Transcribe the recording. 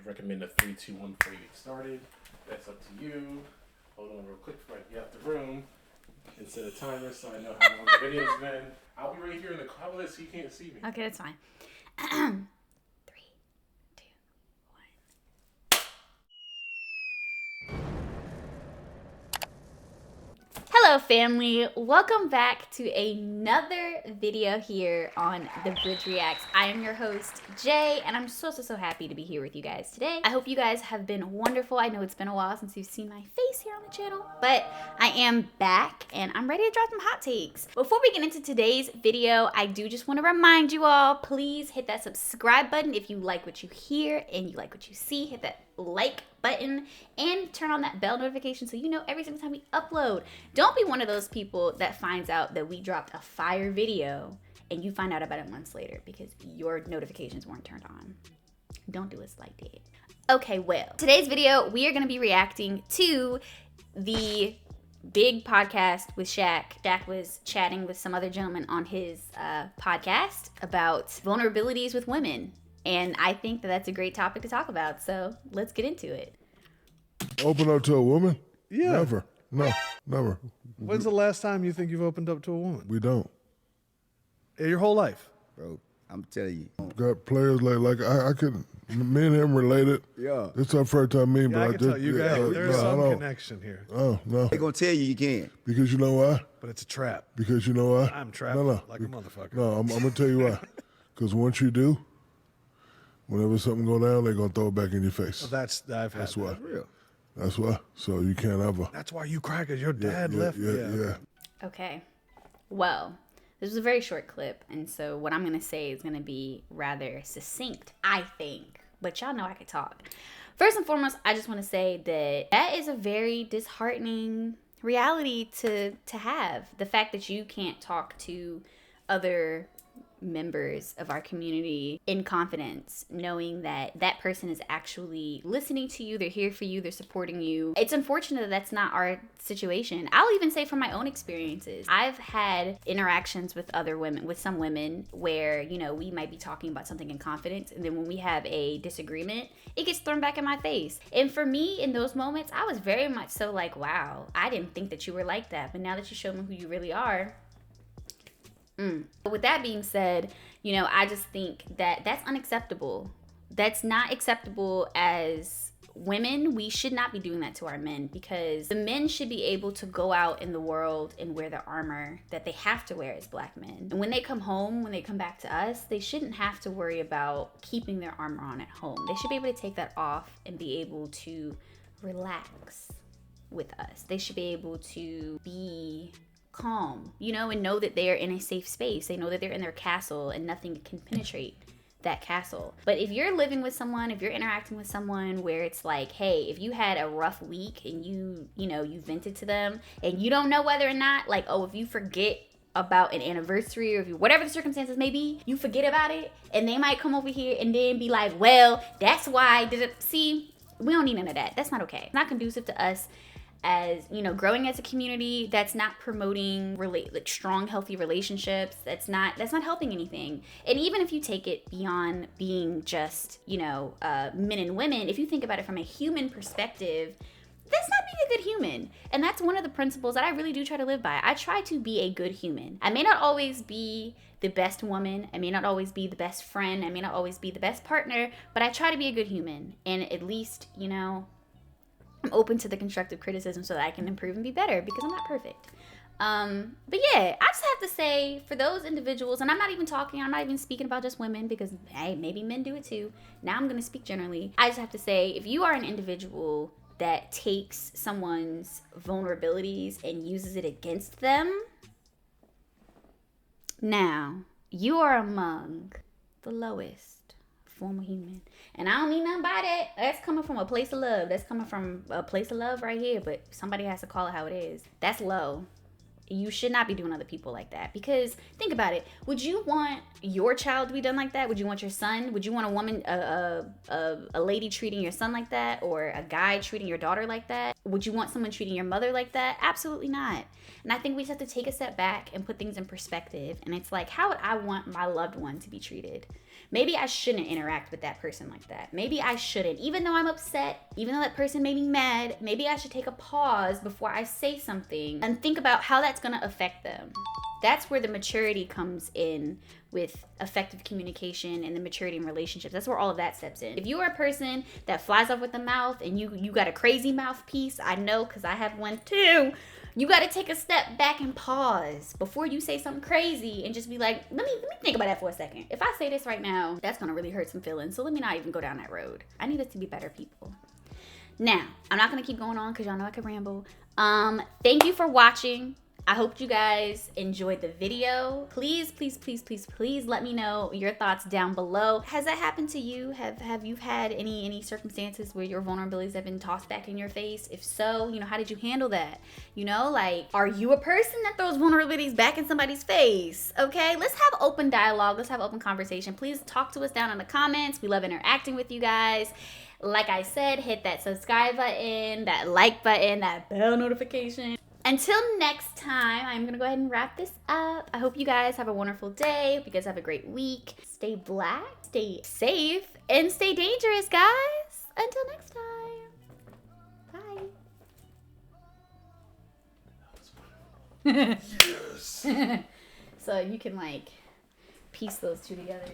recommend a 3, 2, 1 before you get started. That's up to you. Hold on real quick before I get out the room and set a timer so I know how long the video's been. I'll be right here in the corner so you can't see me. Okay, that's fine. 3, 2, 1. Hello, family. Welcome back to another video here on The Bridge Reacts. I am your host, Jay, and I'm so happy to be here with you guys today. I hope you guys have been wonderful. I know it's been a while since you've seen my face here on the channel, but I am back and I'm ready to drop some hot takes. Before we get into today's video, I do just want to remind you all, please hit that subscribe button if you like what you hear and you like what you see. Hit that like button and turn on that bell notification so you know every single time we upload. Don't be one of those people that finds out that we dropped a fire video and you find out about it months later because your notifications weren't turned on. Don't do us like that. Okay, well, today's video we are going to be reacting to the big podcast with Shaq. Shaq was chatting with some other gentleman on his podcast about vulnerabilities with women. And I think that that's a great topic to talk about. So let's get into it. Open up to a woman? Yeah. Never. No, never. When's the last time you think you've opened up to a woman? We don't. Your whole life? Bro, I'm telling you. Got players like I could, me and him related. Yeah. It's our first time meeting, Yeah, but I I can just, tell you guys, there's I some don't. connection here, Oh, no. They gonna tell you you can. Because you know why? but it's a trap. Because you know why? I'm trapped No. like a motherfucker. No, I'm going to tell you why. Because once you do, whenever something go down, they're going to throw it back in your face. I've had That's why. that. Real. That's why. So you can't ever. That's why you cry, because your dad yeah, left. Yeah. Okay. Well, this was a very short clip. And so what I'm going to say is going to be rather succinct, I think. But y'all know I could talk. First and foremost, I just want to say that is a very disheartening reality to have. The fact that you can't talk to other members of our community in confidence, knowing that that person is actually listening to you, they're here for you, they're supporting you. It's unfortunate that that's not our situation. I'll even say from my own experiences, I've had interactions with other women, with some women where, you know, we might be talking about something in confidence, and then when we have a disagreement, it gets thrown back in my face. And for me, in those moments, I was very much so like, wow, I didn't think that you were like that, but now that you show me who you really are. With that being said, you know, I just think that that's unacceptable. That's not acceptable as women. We should not be doing that to our men, because the men should be able to go out in the world and wear the armor that they have to wear as black men. And when they come home, when they come back to us, they shouldn't have to worry about keeping their armor on at home. They should be able to take that off and be able to relax with us. They should be able to be calm, you know, and know that they're in a safe space. They know that they're in their castle and nothing can penetrate that castle. But if you're living with someone, if you're interacting with someone where it's like, hey, if you had a rough week and you vented to them and you don't know whether or not, like, oh, if you forget about an anniversary or if you, whatever the circumstances may be, you forget about it, and they might come over here and then be like, well, that's why I did it. See, we don't need none of that. That's not okay. It's not conducive to us as, you know, growing as a community. That's not promoting like strong, healthy relationships. That's not helping anything. And even if you take it beyond being just, you know, men and women, if you think about it from a human perspective, that's not being a good human. And that's one of the principles that I really do try to live by. I try to be a good human. I may not always be the best woman. I may not always be the best friend. I may not always be the best partner, but I try to be a good human. And at least, you know, I'm open to the constructive criticism so that I can improve and be better, because I'm not perfect. But yeah, I just have to say, for those individuals, and I'm not even speaking about just women, because hey, maybe men do it too. Now I'm going to speak generally. I just have to say, if you are an individual that takes someone's vulnerabilities and uses it against them, now you are among the lowest form of human. And I don't mean nothing by that. That's coming from a place of love. That's coming from a place of love right here. But somebody has to call it how it is. That's low. You should not be doing other people like that. Because think about it. Would you want your child to be done like that? Would you want your son? Would you want a woman, a lady treating your son like that? Or a guy treating your daughter like that? Would you want someone treating your mother like that? Absolutely not. And I think we just have to take a step back and put things in perspective. And it's like, how would I want my loved one to be treated? Maybe I shouldn't interact with that person like that. Maybe I shouldn't. Even though I'm upset, even though that person made me mad, maybe I should take a pause before I say something and think about how that's going to affect them. That's where the maturity comes in with effective communication and the maturity in relationships. That's where all of that steps in. If you are a person that flies off with the mouth and you got a crazy mouthpiece, I know because I have one too. You got to take a step back and pause before you say something crazy and just be like, let me think about that for a second. If I say this right now, that's going to really hurt some feelings. So let me not even go down that road. I need us to be better people. Now, I'm not going to keep going on because y'all know I could ramble. Thank you for watching. I hope you guys enjoyed the video. Please, please, please, please, please let me know your thoughts down below. Has that happened to you? Have you had any circumstances where your vulnerabilities have been tossed back in your face? If so, you know, how did you handle that? You know, like, are you a person that throws vulnerabilities back in somebody's face? Okay, let's have open dialogue. Let's have open conversation. Please talk to us down in the comments. We love interacting with you guys. Like I said, hit that subscribe button, that like button, that bell notification. Until next time, I'm going to go ahead and wrap this up. I hope you guys have a wonderful day. Hope you guys have a great week. Stay black, stay safe, and stay dangerous, guys. Until next time. Bye. Yes. So you can, like, piece those two together.